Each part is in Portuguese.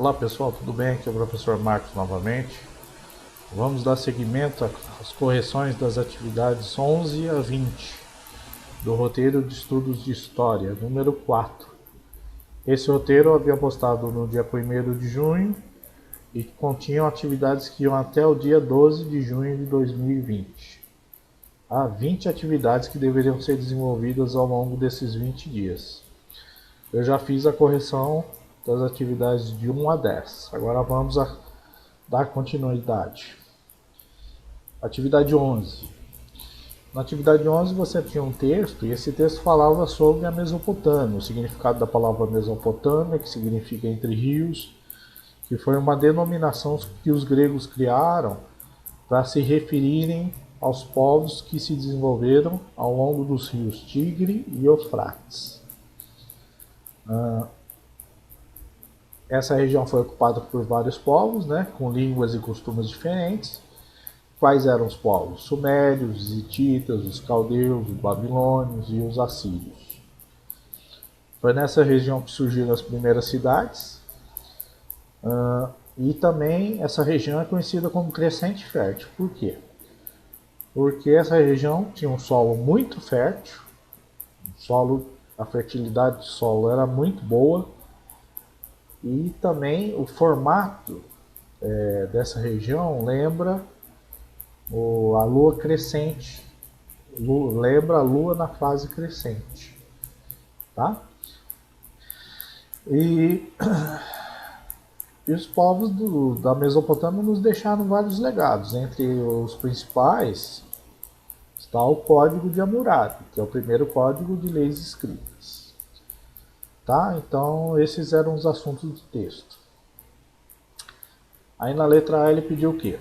Olá pessoal, tudo bem? Aqui é o professor Marcos novamente. Vamos dar seguimento às correções das atividades 11 a 20 do roteiro de estudos de história, número 4. Esse roteiro eu havia postado no dia 1º de junho e continham atividades que iam até o dia 12 de junho de 2020. Há 20 atividades que deveriam ser desenvolvidas ao longo desses 20 dias. Eu já fiz a correção das atividades de 1 a 10. Agora vamos dar continuidade. Atividade 11. Na atividade 11 você tinha um texto e esse texto falava sobre a Mesopotâmia, o significado da palavra Mesopotâmia, que significa entre rios, que foi uma denominação que os gregos criaram para se referirem aos povos que se desenvolveram ao longo dos rios Tigre e Eufrates. Essa região foi ocupada por vários povos, com línguas e costumes diferentes. Quais eram os povos? Sumérios, os hititas, os caldeus, os babilônios e os assírios. Foi nessa região que surgiram as primeiras cidades. E também essa região é conhecida como Crescente Fértil. Por quê? Porque essa região tinha um solo muito fértil, a fertilidade do solo era muito boa, e também o formato dessa região lembra a lua crescente, lembra a lua na fase crescente, tá? E os povos da Mesopotâmia nos deixaram vários legados. Entre os principais está o Código de Hammurabi, que é o primeiro código de leis escritas. Tá? Então esses eram os assuntos do texto. Aí na letra A ele pediu o quê?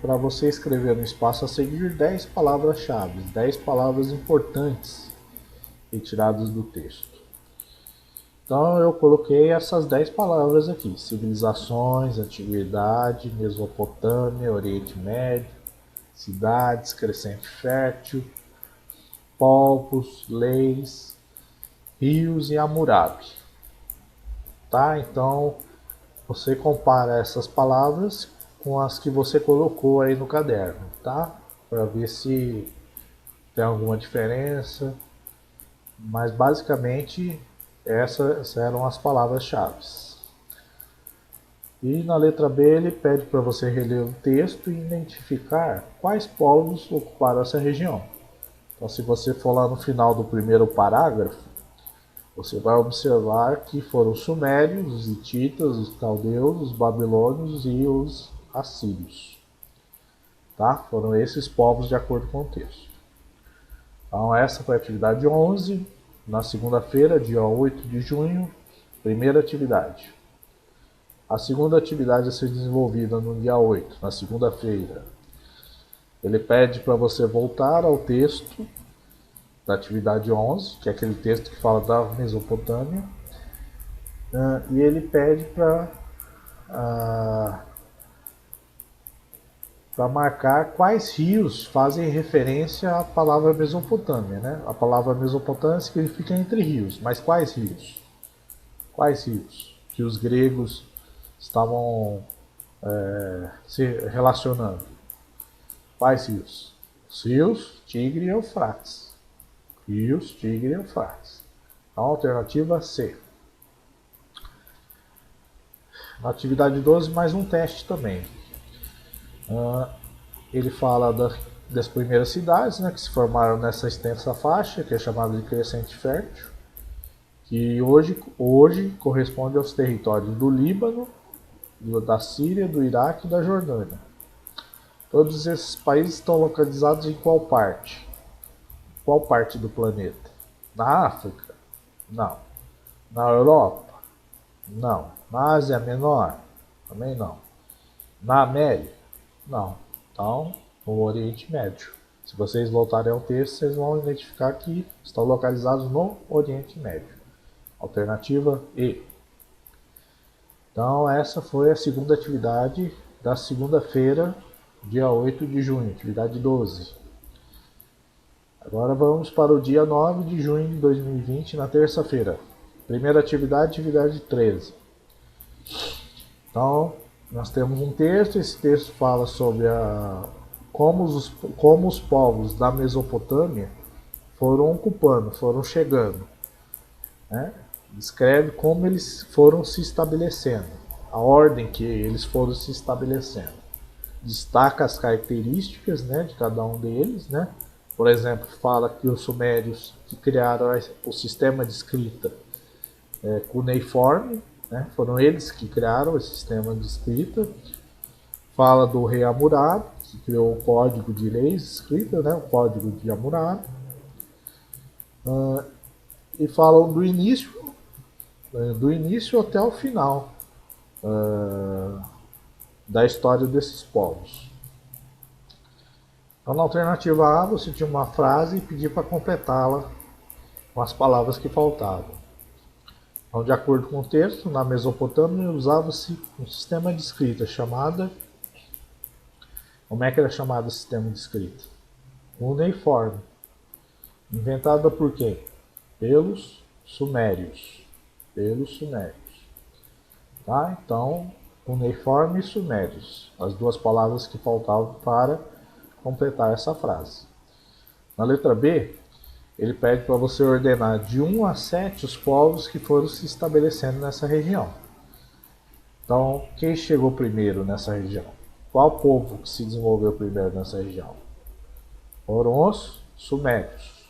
Para você escrever no espaço a seguir 10 palavras-chave, 10 palavras importantes retiradas do texto. Então eu coloquei essas 10 palavras aqui: civilizações, antiguidade, Mesopotâmia, Oriente Médio, cidades, Crescente Fértil, povos, leis, rios e Hammurabi. Tá? Então você compara essas palavras com as que você colocou aí no caderno, tá? Para ver se tem alguma diferença. Mas basicamente essas eram as palavras-chave. E na letra B ele pede para você reler o texto e identificar quais povos ocuparam essa região. Então se você for lá no final do primeiro parágrafo, você vai observar que foram os sumérios, os hititas, os caldeus, os babilônios e os assírios. Tá? Foram esses povos de acordo com o texto. Então essa foi a atividade 11. Na segunda-feira, dia 8 de junho, primeira atividade. A segunda atividade a ser desenvolvida no dia 8, na segunda-feira. Ele pede para você voltar ao texto da atividade 11, que é aquele texto que fala da Mesopotâmia, e ele pede para marcar quais rios fazem referência à palavra Mesopotâmia, né? A palavra Mesopotâmia significa entre rios, mas quais rios? Quais rios que os gregos estavam se relacionando? Quais rios? Os rios Tigre e Eufrates. Rios Tigre e Eufrates. A alternativa C. Na atividade 12, mais um teste também. Ele fala das primeiras cidades, que se formaram nessa extensa faixa, que é chamada de Crescente Fértil, que hoje corresponde aos territórios do Líbano, da Síria, do Iraque e da Jordânia. Todos esses países estão localizados em qual parte? Qual parte do planeta? Na África? Não. Na Europa? Não. Na Ásia Menor? Também não. Na América? Não. Então, no Oriente Médio. Se vocês voltarem ao texto, vocês vão identificar que estão localizados no Oriente Médio. Alternativa E. Então, essa foi a segunda atividade da segunda-feira, dia 8 de junho, atividade 12. Agora vamos para o dia 9 de junho de 2020, na terça-feira. Primeira atividade, atividade 13. Então, nós temos um texto, esse texto fala sobre como os povos da Mesopotâmia foram ocupando, foram chegando, né? Descreve como eles foram se estabelecendo, a ordem que eles foram se estabelecendo. Destaca as características, né, de cada um deles, né? Por exemplo, fala que os sumérios que criaram o sistema de escrita cuneiforme, né? Foram eles que criaram esse sistema de escrita. Fala do rei Hammurabi, que criou o código de leis escrita, né? O código de Hammurabi. E falam do início até o final da história desses povos. Então, na alternativa A, você tinha uma frase e pedia para completá-la com as palavras que faltavam. Então, de acordo com o texto, na Mesopotâmia usava-se um sistema de escrita chamada... Como é que era chamado o sistema de escrita? Cuneiforme. Inventada por quem? Pelos sumérios. Tá? Então, cuneiforme e sumérios. As duas palavras que faltavam para completar essa frase. Na letra B, ele pede para você ordenar de 1 a 7 os povos que foram se estabelecendo nessa região. Então, quem chegou primeiro nessa região? Qual povo que se desenvolveu primeiro nessa região? Foram os sumérios.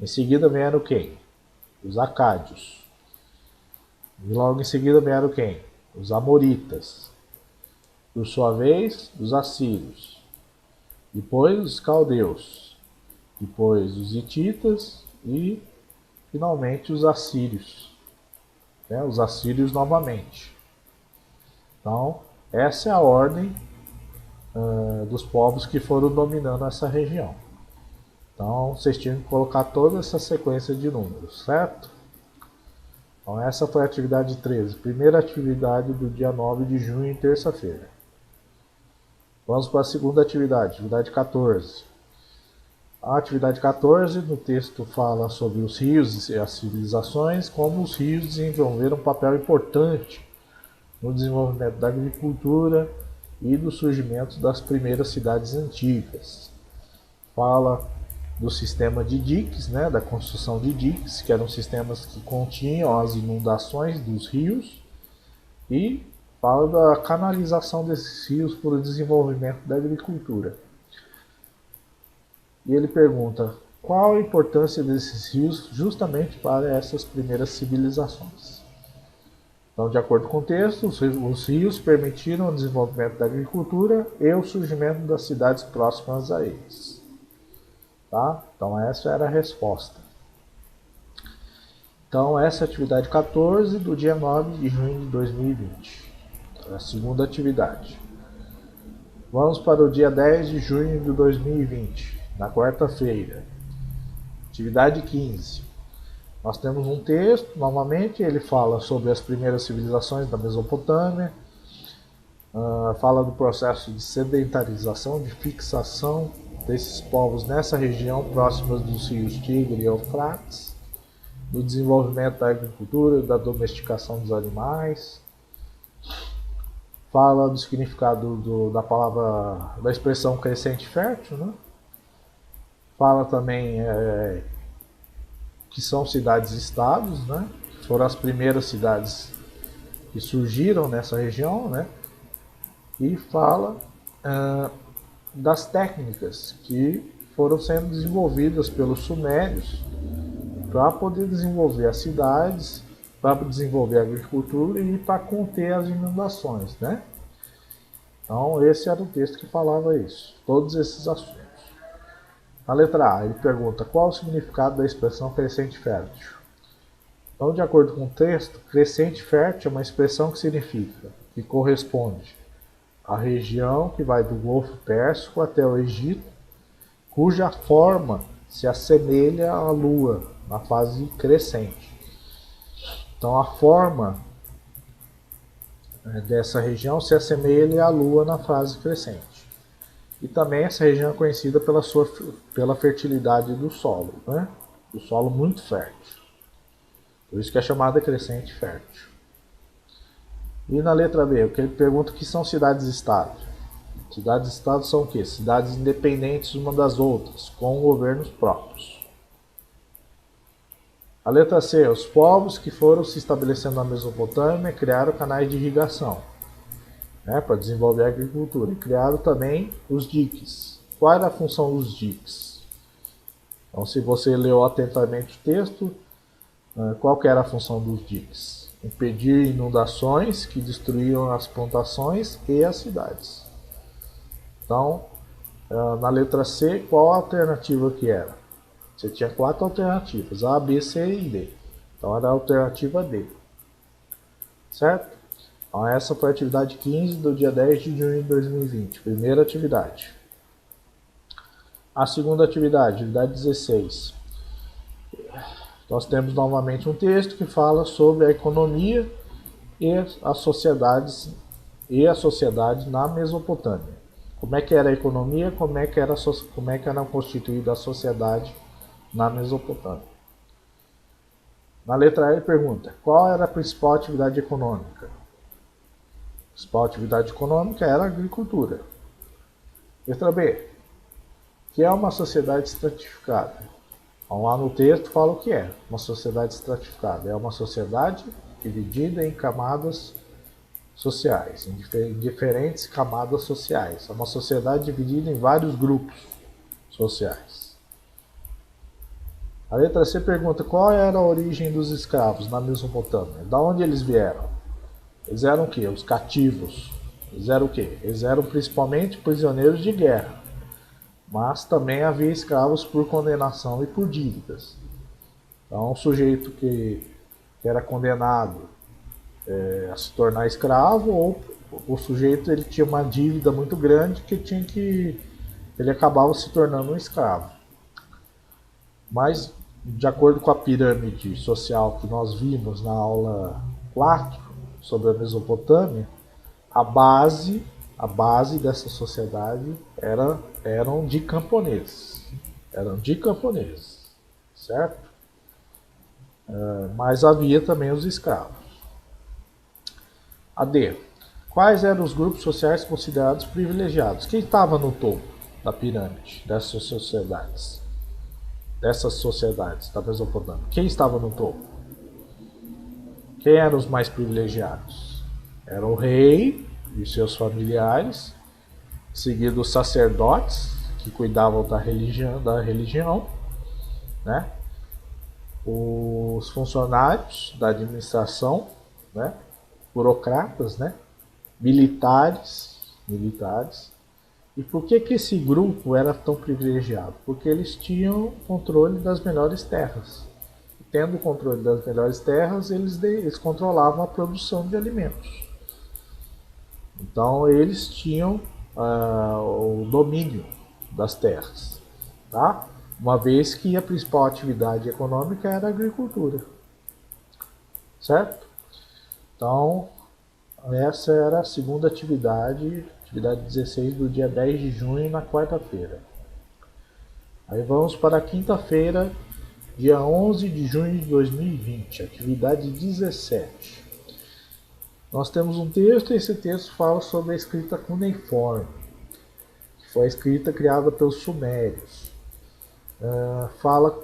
Em seguida vieram quem? Os acádios. E logo em seguida vieram quem? Os amoritas. Por sua vez, os assírios. Depois os caldeus. Depois os hititas e finalmente os assírios. Os assírios novamente. Então, essa é a ordem dos povos que foram dominando essa região. Então, vocês tinham que colocar toda essa sequência de números, certo? Então, essa foi a atividade 13, primeira atividade do dia 9 de junho, terça-feira. Vamos para a segunda atividade 14. A atividade 14, no texto, fala sobre os rios e as civilizações, como os rios desenvolveram um papel importante no desenvolvimento da agricultura e do surgimento das primeiras cidades antigas. Fala do sistema de diques, né, da construção de diques, que eram sistemas que continham as inundações dos rios, e fala da canalização desses rios para o desenvolvimento da agricultura. E ele pergunta qual a importância desses rios justamente para essas primeiras civilizações. Então, de acordo com o texto, os rios permitiram o desenvolvimento da agricultura e o surgimento das cidades próximas a eles. Tá? Então, essa era a resposta. Então, essa é a atividade 14 do dia 9 de junho de 2020. A segunda atividade. Vamos para o dia 10 de junho de 2020, na quarta-feira. Atividade 15. Nós temos um texto, novamente, ele fala sobre as primeiras civilizações da Mesopotâmia, fala do processo de sedentarização, de fixação desses povos nessa região, próximas dos rios Tigre e Eufrates, do desenvolvimento da agricultura, da domesticação dos animais, fala do significado da palavra, da expressão crescente fértil, né? Fala também que são cidades-estados, né? Foram as primeiras cidades que surgiram nessa região, né? E fala das técnicas que foram sendo desenvolvidas pelos sumérios para poder desenvolver as cidades, para desenvolver a agricultura e para conter as inundações, né? Então, esse era o texto que falava isso, todos esses assuntos. Na letra A, ele pergunta qual o significado da expressão crescente fértil. Então, de acordo com o texto, crescente fértil é uma expressão que significa, que corresponde à região que vai do Golfo Pérsico até o Egito, cuja forma se assemelha à Lua, na fase crescente. Então, a forma dessa região se assemelha à Lua na fase crescente. E também essa região é conhecida pela fertilidade do solo, né? Do solo muito fértil. Por isso que é chamada crescente fértil. E na letra B, o que ele pergunta que são cidades-estado. Cidades-estado são o quê? Cidades independentes uma das outras, com governos próprios. A letra C, os povos que foram se estabelecendo na Mesopotâmia criaram canais de irrigação, né, para desenvolver a agricultura. E criaram também os diques. Qual era a função dos diques? Então, se você leu atentamente o texto, qual que era a função dos diques? Impedir inundações que destruíam as plantações e as cidades. Então, na letra C, qual a alternativa que era? Você tinha 4 alternativas, A, B, C e D. Então era a alternativa D. Certo? Então essa foi a atividade 15 do dia 10 de junho de 2020. Primeira atividade. A segunda atividade 16. Nós temos novamente um texto que fala sobre a economia e a sociedade na Mesopotâmia. Como é que era a economia, como é que era constituída a sociedade na Mesopotâmia. Na letra A ele pergunta, qual era a principal atividade econômica? A principal atividade econômica era a agricultura. Letra B, que é uma sociedade estratificada? Então, lá no texto fala o que é uma sociedade estratificada. É uma sociedade dividida em camadas sociais, em diferentes camadas sociais. É uma sociedade dividida em vários grupos sociais. A letra C pergunta qual era a origem dos escravos na Mesopotâmia. Da onde eles vieram? Eles eram o quê? Os cativos. Eles eram o quê? Eles eram principalmente prisioneiros de guerra. Mas também havia escravos por condenação e por dívidas. Então, um sujeito que era condenado a se tornar escravo, ou o sujeito ele tinha uma dívida muito grande que ele acabava se tornando um escravo. Mas, de acordo com a pirâmide social que nós vimos na aula 4 sobre a Mesopotâmia, a base dessa sociedade eram de camponeses. Certo? Mas havia também os escravos. A D. Quais eram os grupos sociais considerados privilegiados? Quem estava no topo da pirâmide dessas sociedades da Mesopotâmia? Quem estava no topo? Quem eram os mais privilegiados? Era o rei e seus familiares, seguido os sacerdotes, que cuidavam da religião, né? Os funcionários da administração, né? Burocratas, né? Militares. E por que esse grupo era tão privilegiado? Porque eles tinham controle das melhores terras. E tendo o controle das melhores terras, eles controlavam a produção de alimentos. Então eles tinham o domínio das terras, tá? Uma vez que a principal atividade econômica era a agricultura, certo? Então essa era a segunda atividade 16 do dia 10 de junho, na quarta-feira. Aí vamos para a quinta-feira, dia 11 de junho de 2020, atividade 17. Nós temos um texto e esse texto fala sobre a escrita cuneiforme, que foi a escrita criada pelos sumérios. Fala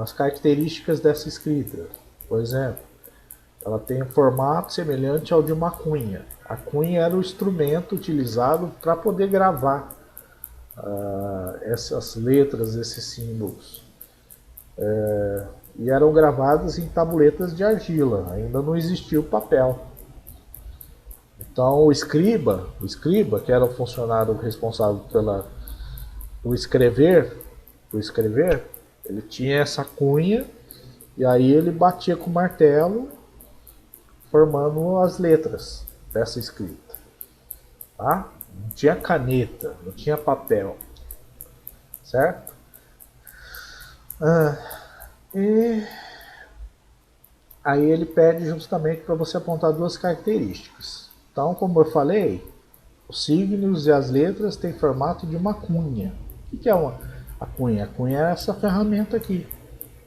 as características dessa escrita. Por exemplo, ela tem um formato semelhante ao de uma cunha. A cunha era o instrumento utilizado para poder gravar essas letras, esses símbolos. E eram gravadas em tabuletas de argila, ainda não existia o papel. Então o escriba, que era o funcionário responsável por escrever, ele tinha essa cunha e aí ele batia com o martelo, formando as letras dessa escrita. Tá? Não tinha caneta, não tinha papel, certo? E aí ele pede justamente para você apontar duas características. Então, como eu falei, os signos e as letras têm formato de uma cunha. O que é a cunha? A cunha é essa ferramenta aqui.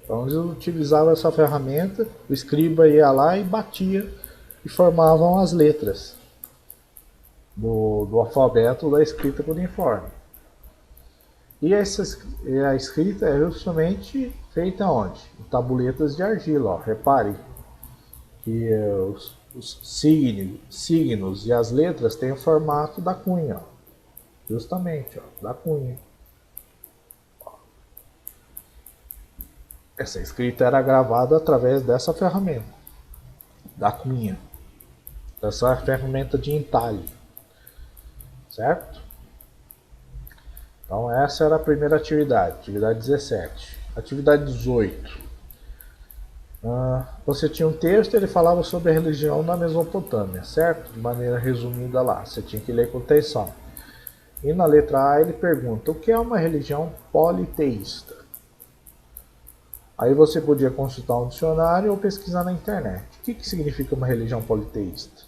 Então eles utilizavam essa ferramenta, o escriba ia lá e batia e formavam as letras do alfabeto da escrita cuneiforme. E a escrita é justamente feita onde? Em tabuletas de argila. Ó. Repare que os signos e as letras têm o formato da cunha. Ó. Justamente, ó, da cunha. Essa escrita era gravada através dessa ferramenta, da cunha. Essa ferramenta de entalhe. Certo? Então essa era a primeira atividade 17. Atividade 18. Você tinha um texto, ele falava sobre a religião na Mesopotâmia, certo? De maneira resumida lá, você tinha que ler com atenção. E na letra A ele pergunta, o que é uma religião politeísta? Aí você podia consultar um dicionário ou pesquisar na internet. O que significa uma religião politeísta?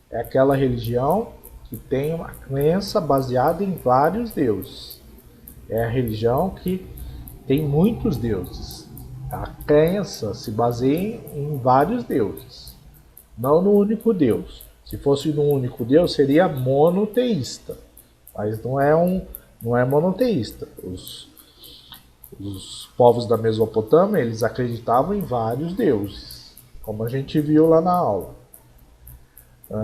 É aquela religião que tem uma crença baseada em vários deuses. É a religião que tem muitos deuses. A crença se baseia em vários deuses, não no único Deus. Se fosse no único Deus, seria monoteísta, mas não é monoteísta. Os povos da Mesopotâmia, eles acreditavam em vários deuses, como a gente viu lá na aula.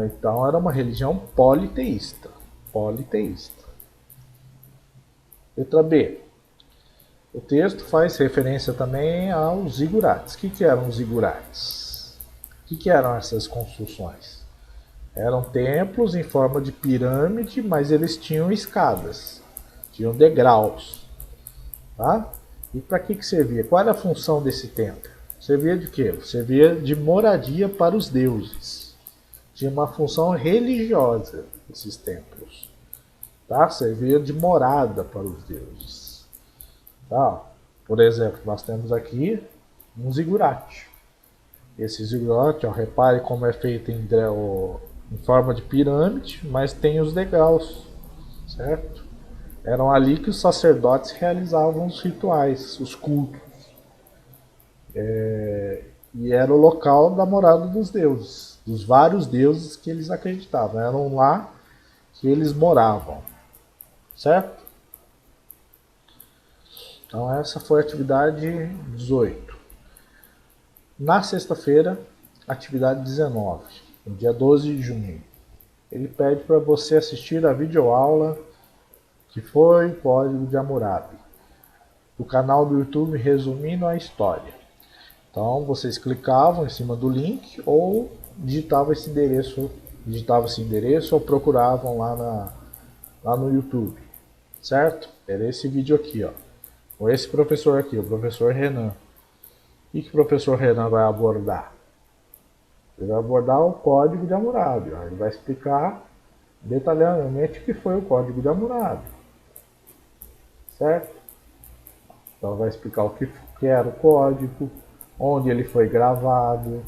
Então era uma religião politeísta. Letra B. O texto faz referência também aos zigurates. O que eram os zigurates? O que eram essas construções? Eram templos em forma de pirâmide, mas eles tinham escadas, tinham degraus. Tá? E para que servia? Qual era a função desse templo? Servia de quê? Servia de moradia para os deuses. Tinha uma função religiosa esses templos. Tá? Servia de morada para os deuses. Tá? Por exemplo, nós temos aqui um zigurate. Esse zigurate, ó, repare como é feito em forma de pirâmide, mas tem os degraus, certo? Eram ali que os sacerdotes realizavam os rituais, os cultos. E era o local da morada dos deuses, dos vários deuses que eles acreditavam. Eram lá que eles moravam, certo? Então essa foi a atividade 18. Na sexta-feira, atividade 19, no dia 12 de junho. Ele pede para você assistir a videoaula que foi o Código de Hammurabi, do canal do YouTube Resumindo a História. Então vocês clicavam em cima do link ou digitavam esse endereço ou procuravam lá no YouTube, certo? Era esse vídeo aqui, ó. Com esse professor aqui, o professor Renan. O que o professor Renan vai abordar? Ele vai abordar o Código de Hammurabi. Ó. Ele vai explicar detalhadamente o que foi o Código de Hammurabi. Certo? Então vai explicar o que era o código, onde ele foi gravado.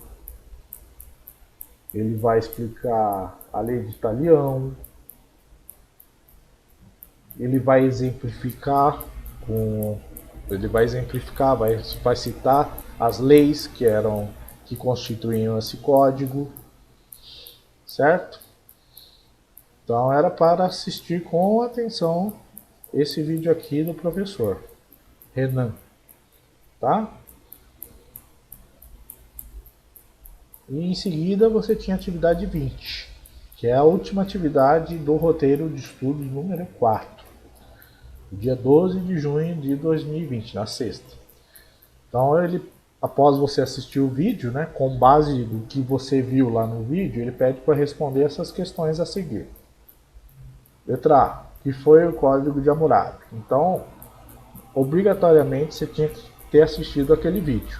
Ele vai explicar a lei de Talião. Ele vai exemplificar vai citar as leis que constituíam esse código, certo? Então era para assistir com atenção esse vídeo aqui do professor Renan, tá? E em seguida você tinha a atividade 20, que é a última atividade do roteiro de estudos número 4, dia 12 de junho de 2020, na sexta. Então após você assistir o vídeo, né, com base do que você viu lá no vídeo, ele pede para responder essas questões a seguir. Letra A, que foi o Código de Hammurabi. Então, obrigatoriamente você tinha que ter assistido aquele vídeo.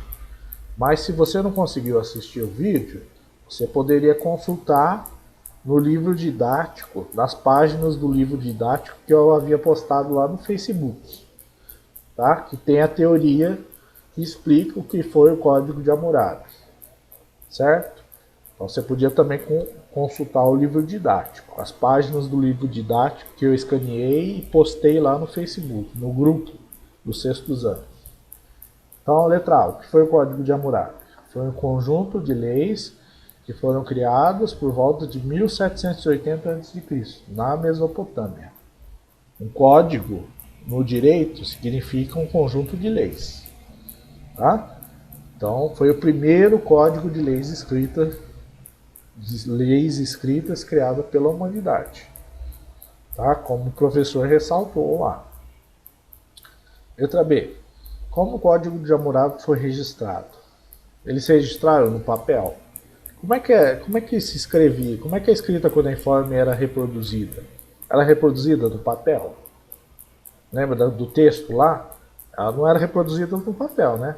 Mas se você não conseguiu assistir o vídeo, você poderia consultar no livro didático, nas páginas do livro didático que eu havia postado lá no Facebook, tá? Que tem a teoria que explica o que foi o Código de Hammurabi, certo? Então você podia também consultar o livro didático, as páginas do livro didático que eu escaneei e postei lá no Facebook, no grupo dos sextos anos. Então, letra A, o que foi o Código de Hammurabi? Foi um conjunto de leis que foram criadas por volta de 1780 a.C., na Mesopotâmia. Um código no direito significa um conjunto de leis. Tá? Então, foi o primeiro código de leis escritas criado pela humanidade. Tá? Como o professor ressaltou lá. Letra B. Como o Código de Hammurabi foi registrado? Eles se registraram no papel. Como é que se escrevia? Como é que a escrita cuneiforme era reproduzida? Ela era reproduzida no papel? Lembra do texto lá? Ela não era reproduzida no papel, né?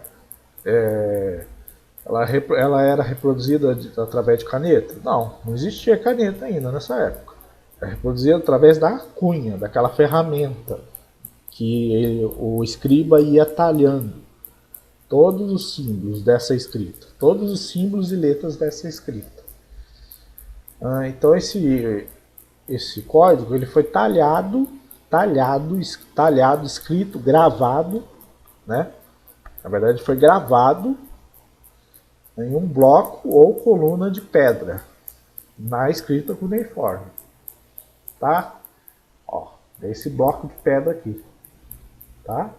Ela era reproduzida através de caneta? Não existia caneta ainda nessa época. Era reproduzida através da cunha, daquela ferramenta que o escriba ia talhando todos os símbolos dessa escrita, todos os símbolos e letras dessa escrita. Então esse código ele foi talhado, escrito, gravado, né? Na verdade foi gravado em um bloco ou coluna de pedra na escrita cuneiforme, tá? Ó, esse bloco de pedra aqui, tá?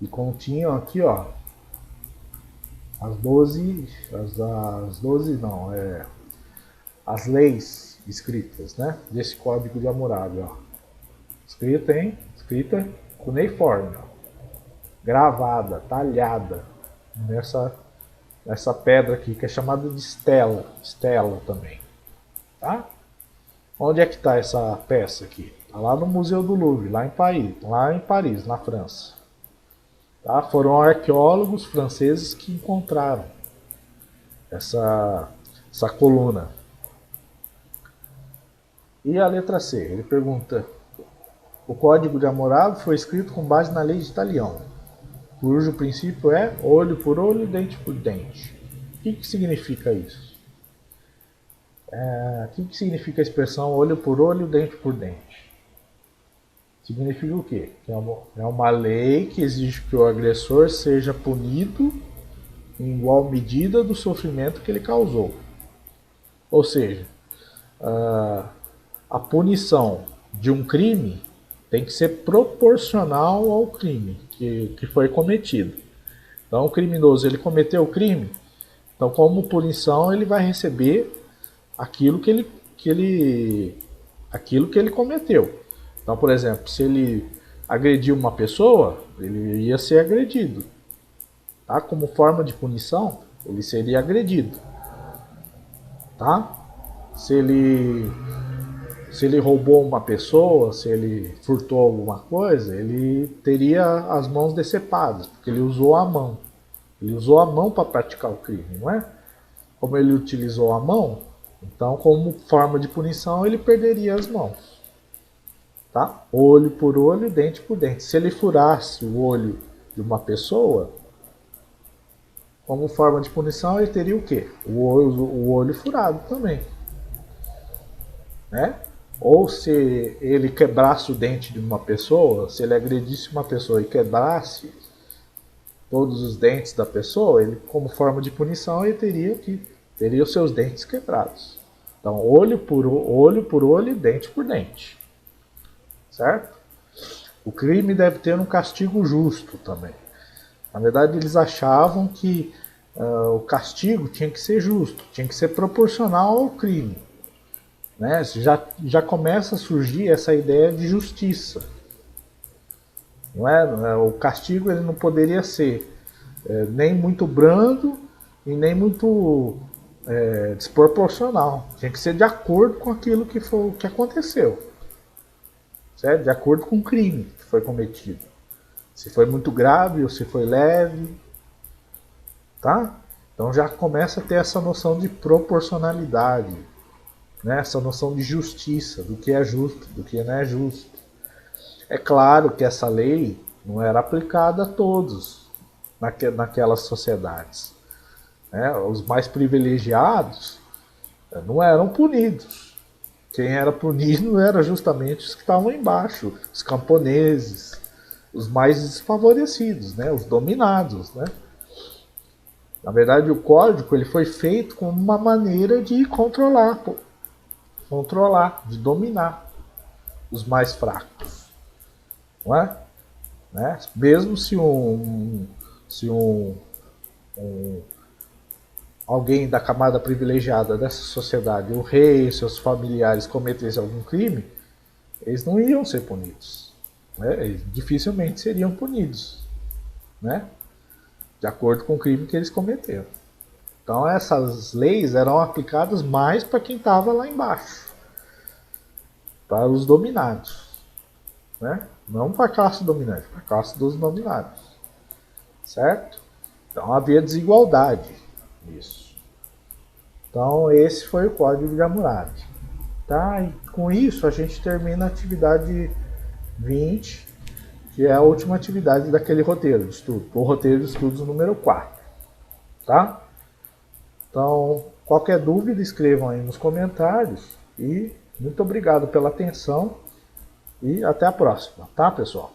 E continham aqui, ó, as leis escritas, né? Desse código de Hammurabi, ó. Escrita cuneiforme, ó. Gravada, talhada nessa pedra aqui, que é chamada de estela também, tá? Onde é que está essa peça aqui? Está lá no Museu do Louvre, lá em Paris, na França. Tá? Foram arqueólogos franceses que encontraram essa coluna. E a letra C, ele pergunta: o Código de Hammurabi foi escrito com base na lei de Talião, cujo princípio é olho por olho, dente por dente. O que significa isso? O que significa a expressão olho por olho, dente por dente? Significa o quê? Que é uma lei que exige que o agressor seja punido em igual medida do sofrimento que ele causou. Ou seja, a punição de um crime tem que ser proporcional ao crime que foi cometido. Então o criminoso ele cometeu o crime, então como punição ele vai receber aquilo que ele cometeu. Então, por exemplo, se ele agrediu uma pessoa, ele ia ser agredido. Tá? Como forma de punição, ele seria agredido. Tá? Se ele roubou uma pessoa, se ele furtou alguma coisa, ele teria as mãos decepadas, porque ele usou a mão. Ele usou a mão para praticar o crime, não é? Como ele utilizou a mão, então, como forma de punição, ele perderia as mãos. Tá? Olho por olho, dente por dente. Se ele furasse o olho de uma pessoa, como forma de punição, ele teria o quê? O olho furado também. Né? Ou se ele quebrasse o dente de uma pessoa, se ele agredisse uma pessoa e quebrasse todos os dentes da pessoa, ele, como forma de punição, ele teria os seus dentes quebrados. Então, olho por olho, dente por dente. Certo? O crime deve ter um castigo justo também. Na verdade, eles achavam que o castigo tinha que ser justo, tinha que ser proporcional ao crime. Né? Já começa a surgir essa ideia de justiça. Não é? O castigo ele não poderia ser nem muito brando e nem muito desproporcional. Tinha que ser de acordo com aquilo que aconteceu. Certo? De acordo com o crime que foi cometido. Se foi muito grave ou se foi leve. Tá? Então já começa a ter essa noção de proporcionalidade. Né? Essa noção de justiça, do que é justo, do que não é justo. É claro que essa lei não era aplicada a todos naquelas sociedades. Né? Os mais privilegiados não eram punidos. Quem era punido era justamente os que estavam embaixo, os camponeses, os mais desfavorecidos, né? Os dominados. Né? Na verdade, o código ele foi feito como uma maneira de controlar, de dominar os mais fracos, não é? Né? Mesmo se alguém da camada privilegiada dessa sociedade, o rei e seus familiares, cometessem algum crime, eles não iam ser punidos, né? Eles dificilmente seriam punidos, né? De acordo com o crime que eles cometeram. Então essas leis eram aplicadas mais para quem estava lá embaixo, para os dominados, né? Não para a classe dominante, para a classe dos dominados, certo? Então havia desigualdade nisso. Então esse foi o Código de Hammurabi. Tá? E com isso a gente termina a atividade 20, que é a última atividade daquele roteiro de estudo, o roteiro de estudos número 4. Tá? Então, qualquer dúvida, escrevam aí nos comentários. E muito obrigado pela atenção. E até a próxima, tá, pessoal?